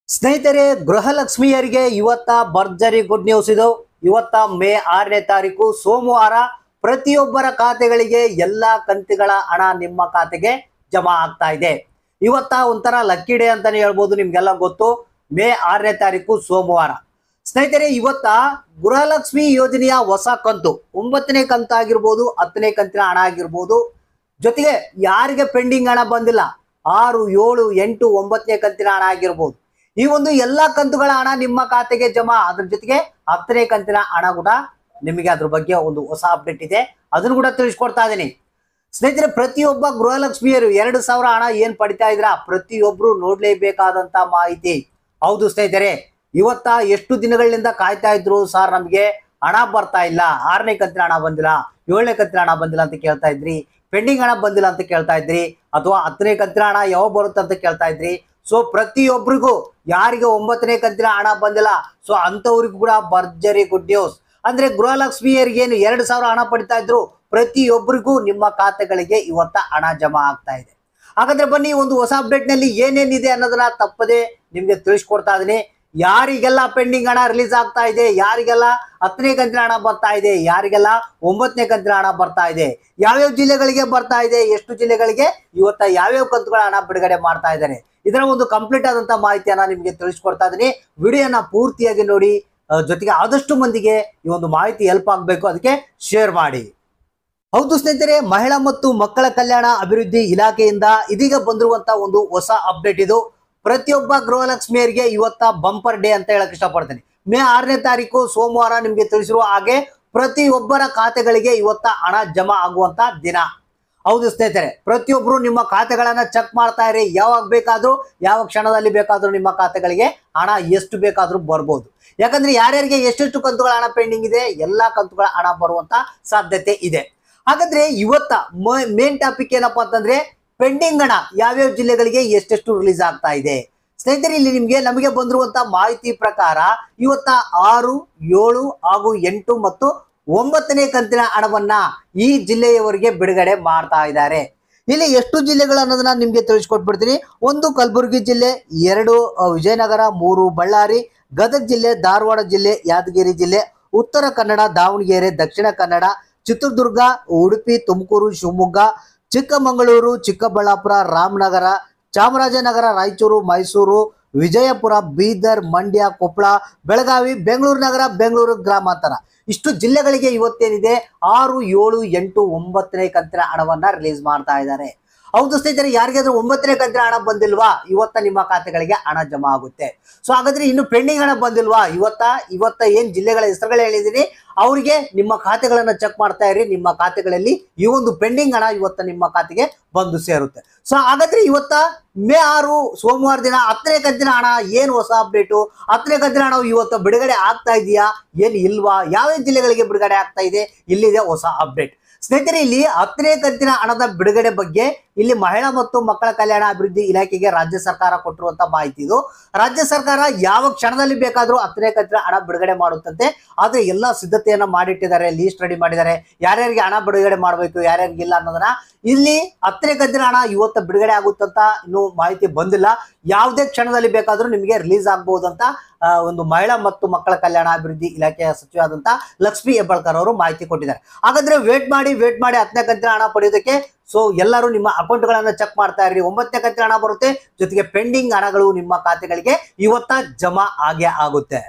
ಸ್ನೇಹಿತರೆ, ಗೃಹಲಕ್ಷ್ಮಿಯರಿಗೆ ಇವತ್ತ ಭರ್ಜರಿ ಗುಡ್ ನ್ಯೂಸ್ ಇದು. ಇವತ್ತ ಮೇ 6ನೇ ತಾರೀಕು ಸೋಮವಾರ ಪ್ರತಿಯೊಬ್ಬರ ಖಾತೆಗಳಿಗೆ ಎಲ್ಲಾ ಕಂತಿಗಳ ಹಣ ನಿಮ್ಮ ಖಾತೆಗೆ ಜಮಾ ಆಗ್ತಾ ಇದೆ. ಇವತ್ತ ಒಂಥರ ಲಕ್ಕಿ ಡೇ ಅಂತಾನೆ ಹೇಳ್ಬೋದು. ನಿಮ್ಗೆಲ್ಲ ಗೊತ್ತು, ಮೇ 6ನೇ ತಾರೀಕು ಸೋಮವಾರ. ಸ್ನೇಹಿತರೆ, ಇವತ್ತ ಗೃಹಲಕ್ಷ್ಮಿ ಯೋಜನೆಯ ಹೊಸ ಕಂತು 9ನೇ ಕಂತು ಆಗಿರ್ಬೋದು, 10ನೇ ಕಂತಿನ ಹಣ ಆಗಿರ್ಬೋದು, ಜೊತೆಗೆ ಯಾರಿಗೆ ಪೆಂಡಿಂಗ್ ಹಣ ಬಂದಿಲ್ಲ 6, 7, 8, 9ನೇ ಕಂತಿನ ಹಣ ಆಗಿರ್ಬೋದು, ಈ ಒಂದು ಎಲ್ಲಾ ಕಂತುಗಳ ಹಣ ನಿಮ್ಮ ಖಾತೆಗೆ ಜಮಾ. ಅದ್ರ ಜೊತೆಗೆ 10ನೇ ಕಂತಿನ ಹಣ ಕೂಡ ನಿಮಗೆ ಅದ್ರ ಬಗ್ಗೆ ಒಂದು ಹೊಸ ಅಪ್ಡೇಟ್ ಇದೆ, ಅದನ್ನು ಕೂಡ ತಿಳಿಸ್ಕೊಡ್ತಾ ಇದ್ದೀನಿ. ಸ್ನೇಹಿತರೆ, ಪ್ರತಿಯೊಬ್ಬ ಗೃಹಲಕ್ಷ್ಮಿಯರು 2,000 ಹಣ ಏನ್ ಪಡಿತಾ ಇದ್ರ ಪ್ರತಿಯೊಬ್ರು ನೋಡ್ಲೇಬೇಕಾದಂತ ಮಾಹಿತಿ. ಹೌದು ಸ್ನೇಹಿತರೆ, ಇವತ್ತ ಎಷ್ಟು ದಿನಗಳಿಂದ ಕಾಯ್ತಾ ಇದ್ರು, ಸರ್ ನಮ್ಗೆ ಹಣ ಬರ್ತಾ ಇಲ್ಲ, 6ನೇ ಕಂತಿನ ಹಣ ಬಂದಿಲ್ಲ, 7ನೇ ಕಂತಿನ ಹಣ ಬಂದಿಲ್ಲ ಅಂತ ಕೇಳ್ತಾ ಇದ್ರಿ, ಪೆಂಡಿಂಗ್ ಹಣ ಬಂದಿಲ್ಲ ಅಂತ ಕೇಳ್ತಾ ಇದ್ರಿ, ಅಥವಾ 10ನೇ ಕಂತಿನ ಹಣ ಯಾವಾಗ ಬರುತ್ತೆ ಅಂತ ಕೇಳ್ತಾ ಇದ್ರಿ. ಸೊ ಪ್ರತಿಯೊಬ್ಬರಿಗೂ ಯಾರಿಗೆ 9ನೇ ಕಂತಿನ ಹಣ ಬಂದಿಲ್ಲ, ಸೊ ಅಂತವ್ರಿಗೂ ಕೂಡ ಭರ್ಜರಿ ಗುಡ್ ನ್ಯೂಸ್. ಅಂದ್ರೆ ಗೃಹಲಕ್ಷ್ಮಿಯರಿಗೆ ಏನು 2,000 ಹಣ ಪಡಿತಾ ಇದ್ರು, ಪ್ರತಿಯೊಬ್ಬರಿಗೂ ನಿಮ್ಮ ಖಾತೆಗಳಿಗೆ ಇವತ್ತ ಹಣ ಜಮಾ ಆಗ್ತಾ ಇದೆ. ಹಾಗಾದ್ರೆ ಬನ್ನಿ, ಒಂದು ಹೊಸ ಅಪ್ಡೇಟ್ ನಲ್ಲಿ ಏನೇನಿದೆ ಅನ್ನೋದನ್ನ ತಪ್ಪದೆ ನಿಮ್ಗೆ ತಿಳಿಸ್ಕೊಡ್ತಾ ಇದೀನಿ. ಯಾರಿಗೆಲ್ಲ ಪೆಂಡಿಂಗ್ ಹಣ ರಿಲೀಸ್ ಆಗ್ತಾ ಇದೆ, ಯಾರಿಗೆಲ್ಲ 10ನೇ ಕಂತಿನ ಹಣ ಬರ್ತಾ ಇದೆ, ಯಾರಿಗೆಲ್ಲ 9ನೇ ಕಂತಿನ ಹಣ ಬರ್ತಾ ಇದೆ, ಯಾವ್ಯಾವ ಜಿಲ್ಲೆಗಳಿಗೆ ಬರ್ತಾ ಇದೆ, ಎಷ್ಟು ಜಿಲ್ಲೆಗಳಿಗೆ ಇವತ್ತ ಯಾವ್ಯಾವ ಕಂತುಗಳ ಹಣ ಬಿಡುಗಡೆ ಮಾಡ್ತಾ ಇದ್ದಾರೆ, ಇದರ ಒಂದು ಕಂಪ್ಲೀಟ್ ಆದಂತ ಮಾಹಿತಿಯನ್ನ ನಿಮ್ಗೆ ತಿಳಿಸ್ಕೊಡ್ತಾ ಇದೀನಿ. ವಿಡಿಯೋನ ಪೂರ್ತಿಯಾಗಿ ನೋಡಿ, ಜೊತೆಗೆ ಆದಷ್ಟು ಮಂದಿಗೆ ಈ ಒಂದು ಮಾಹಿತಿ ಹೆಲ್ಪ್ ಆಗ್ಬೇಕು, ಅದಕ್ಕೆ ಶೇರ್ ಮಾಡಿ. ಹೌದು ಸ್ನೇಹಿತರೆ, ಮಹಿಳಾ ಮತ್ತು ಮಕ್ಕಳ ಕಲ್ಯಾಣ ಅಭಿವೃದ್ಧಿ ಇಲಾಖೆಯಿಂದ ಇದೀಗ ಬಂದಿರುವಂತ ಒಂದು ಹೊಸ ಅಪ್ಡೇಟ್ ಇದು. ಪ್ರತಿಯೊಬ್ಬ ಗೃಹಲಕ್ಷ್ಮಿಯರಿಗೆ ಇವತ್ತ ಬಂಪರ್ ಡೇ ಅಂತ ಹೇಳಕ್ ಇಷ್ಟಪಡ್ತೇನೆ. ಮೇ 6ನೇ ತಾರೀಕು ಸೋಮವಾರ ನಿಮ್ಗೆ ತಿಳಿಸಿರುವ ಹಾಗೆ ಪ್ರತಿಯೊಬ್ಬರ ಖಾತೆಗಳಿಗೆ ಇವತ್ತ ಹಣ ಜಮಾ ಆಗುವಂತ ದಿನ. ಹೌದು ಸ್ನೇಹಿತರೆ, ಪ್ರತಿಯೊಬ್ರು ನಿಮ್ಮ ಖಾತೆಗಳನ್ನ ಚೆಕ್ ಮಾಡ್ತಾ ಇರಿ. ಯಾವಾಗ ಬೇಕಾದ್ರೂ, ಯಾವ ಕ್ಷಣದಲ್ಲಿ ಬೇಕಾದ್ರೂ ನಿಮ್ಮ ಖಾತೆಗಳಿಗೆ ಹಣ ಎಷ್ಟು ಬೇಕಾದ್ರೂ ಬರ್ಬೋದು. ಯಾಕಂದ್ರೆ ಯಾರ್ಯಾರಿಗೆ ಎಷ್ಟೆಷ್ಟು ಕಂತುಗಳ ಹಣ ಪೆಂಡಿಂಗ್ ಇದೆ, ಎಲ್ಲಾ ಕಂತುಗಳ ಹಣ ಬರುವಂತ ಸಾಧ್ಯತೆ ಇದೆ. ಹಾಗಾದ್ರೆ ಇವತ್ತ ಮೇನ್ ಟಾಪಿಕ್ ಏನಪ್ಪಾ ಅಂತಂದ್ರೆ, ಪೆಂಡಿಂಗ್ ಹಣ ಯಾವ್ಯಾವ ಜಿಲ್ಲೆಗಳಿಗೆ ಎಷ್ಟೆಷ್ಟು ರಿಲೀಸ್ ಆಗ್ತಾ ಇದೆ. ಸ್ನೇಹಿತರೆ, ಇಲ್ಲಿ ನಮಗೆ ಬಂದಿರುವಂತ ಮಾಹಿತಿ ಪ್ರಕಾರ ಇವತ್ತ 6, 7 ಹಾಗೂ 8 ಮತ್ತು 9ನೇ ಕಂತಿನ ಹಣವನ್ನ ಈ ಜಿಲ್ಲೆಯವರಿಗೆ ಬಿಡುಗಡೆ ಮಾಡ್ತಾ ಇದ್ದಾರೆ. ಇಲ್ಲಿ ಎಷ್ಟು ಜಿಲ್ಲೆಗಳು ಅನ್ನೋದನ್ನ ನಿಮ್ಗೆ ತಿಳಿಸ್ಕೊಟ್ಬಿಡ್ತೀನಿ. 1 ಕಲಬುರಗಿ ಜಿಲ್ಲೆ, 2 ವಿಜಯನಗರ, 3 ಬಳ್ಳಾರಿ, ಗದಗ ಜಿಲ್ಲೆ, ಧಾರವಾಡ ಜಿಲ್ಲೆ, ಯಾದಗಿರಿ ಜಿಲ್ಲೆ, ಉತ್ತರ ಕನ್ನಡ, ದಾವಣಗೆರೆ, ದಕ್ಷಿಣ ಕನ್ನಡ, ಚಿತ್ರದುರ್ಗ, ಉಡುಪಿ, ತುಮಕೂರು, ಶಿವಮೊಗ್ಗ, ಚಿಕ್ಕಮಗಳೂರು, ಚಿಕ್ಕಬಳ್ಳಾಪುರ, ರಾಮನಗರ, ಚಾಮರಾಜನಗರ, ರಾಯಚೂರು, ಮೈಸೂರು, ವಿಜಯಪುರ, ಬೀದರ್, ಮಂಡ್ಯ, ಕೊಪ್ಪಳ, ಬೆಳಗಾವಿ, ಬೆಂಗಳೂರು ನಗರ, ಬೆಂಗಳೂರು ಗ್ರಾಮಾಂತರ, ಇಷ್ಟು ಜಿಲ್ಲೆಗಳಿಗೆ ಇವತ್ತೇನಿದೆ 6, 7, 8, 9ನೇ ಕಂತಿನ ಹಣವನ್ನ ರಿಲೀಸ್ ಮಾಡ್ತಾ ಇದ್ದಾರೆ. ಹೌದು ಸ್ನೇಹಿತರೆ, ಯಾರಿಗಾದ್ರೂ 9ನೇ ಕಂತಿನ ಹಣ ಬಂದಿಲ್ವಾ, ಇವತ್ತ ನಿಮ್ಮ ಖಾತೆಗಳಿಗೆ ಹಣ ಜಮಾ ಆಗುತ್ತೆ. ಸೊ ಹಾಗಾದ್ರೆ ಇನ್ನು ಪೆಂಡಿಂಗ್ ಹಣ ಬಂದಿಲ್ವಾ, ಇವತ್ತ ಏನ್ ಜಿಲ್ಲೆಗಳ ಹೆಸರುಗಳು ಹೇಳಿದೀನಿ ಅವರಿಗೆ ನಿಮ್ಮ ಖಾತೆಗಳನ್ನ ಚೆಕ್ ಮಾಡ್ತಾ ಇರಿ. ನಿಮ್ಮ ಖಾತೆಗಳಲ್ಲಿ ಈ ಒಂದು ಪೆಂಡಿಂಗ್ ಹಣ ಇವತ್ತ ನಿಮ್ಮ ಖಾತೆಗೆ ಬಂದು ಸೇರುತ್ತೆ. ಸೊ ಹಾಗಾದ್ರೆ ಇವತ್ತ ಮೇ 6 ಸೋಮವಾರ ದಿನ 10ನೇ ಕಂತಿನ ಹಣ ಏನು ಹೊಸ ಅಪ್ಡೇಟು, 10ನೇ ಕಂತಿನ ಹಣ ಇವತ್ತು ಬಿಡುಗಡೆ ಆಗ್ತಾ ಇದೆಯಾ, ಏನು ಇಲ್ವಾ, ಯಾವ್ಯಾವ ಜಿಲ್ಲೆಗಳಿಗೆ ಬಿಡುಗಡೆ ಆಗ್ತಾ ಇದೆ, ಇಲ್ಲಿದೆ ಹೊಸ ಅಪ್ಡೇಟ್. ಸ್ನೇಹಿತರೆ, ಇಲ್ಲಿ 10ನೇ ಕಂತಿನ ಹಣದ ಬಿಡುಗಡೆ ಬಗ್ಗೆ ಇಲ್ಲಿ ಮಹಿಳಾ ಮತ್ತು ಮಕ್ಕಳ ಕಲ್ಯಾಣ ಅಭಿವೃದ್ಧಿ ಇಲಾಖೆಗೆ ರಾಜ್ಯ ಸರ್ಕಾರ ಕೊಟ್ಟಿರುವಂತ ಮಾಹಿತಿ ಇದು. ರಾಜ್ಯ ಸರ್ಕಾರ ಯಾವ ಕ್ಷಣದಲ್ಲಿ ಬೇಕಾದ್ರೂ 10ನೇ ಕಂತಿನ ಹಣ ಬಿಡುಗಡೆ ಮಾಡುತ್ತಂತೆ. ಆದ್ರೆ ಎಲ್ಲಾ ಸಿದ್ಧತೆಯನ್ನ ಮಾಡಿಟ್ಟಿದ್ದಾರೆ, ಲೀಸ್ಟ್ ರೆಡಿ ಮಾಡಿದ್ದಾರೆ, ಯಾರ್ಯಾರಿಗೆ ಹಣ ಬಿಡುಗಡೆ ಮಾಡಬೇಕು, ಯಾರ್ಯಾರಿಗೆ ಇಲ್ಲ ಅನ್ನೋದನ್ನ. ಇಲ್ಲಿ 10ನೇ ಕಂತಿನ ಹಣ ಇವತ್ತು ಬಿಡುಗಡೆ ಆಗುತ್ತಂತ ಇನ್ನು ಮಾಹಿತಿ ಬಂದಿಲ್ಲ. ಯಾವುದೇ ಕ್ಷಣದಲ್ಲಿ ಬೇಕಾದ್ರೂ ನಿಮಗೆ ರಿಲೀಸ್ ಆಗಬಹುದಂತ ಒಂದು ಮಹಿಳಾ ಮತ್ತು ಮಕ್ಕಳ ಕಲ್ಯಾಣ ಅಭಿವೃದ್ಧಿ ಇಲಾಖೆಯ ಸಚಿವರಾದಂತ ಲಕ್ಷ್ಮಿ ಹೆಬ್ಬಾಳ್ಕರ್ ಅವರು ಮಾಹಿತಿ ಕೊಟ್ಟಿದ್ದಾರೆ. ಹಾಗಾದ್ರೆ ವೇಟ್ ಮಾಡಿ 10ನೇ ಕಂತಿನ ಹಣ ಪಡೆಯೋದಕ್ಕೆ. ಸೊ ಎಲ್ಲರೂ ನಿಮ್ಮ ಅಕೌಂಟ್ಗಳನ್ನ ಚೆಕ್ ಮಾಡ್ತಾ ಇರಿ. 9ನೇ ಕಂತಿನ ಹಣ ಬರುತ್ತೆ, ಜೊತೆಗೆ ಪೆಂಡಿಂಗ್ ಹಣಗಳು ನಿಮ್ಮ ಖಾತೆಗಳಿಗೆ ಇವತ್ತ ಜಮಾ ಆಗೇ ಆಗುತ್ತೆ.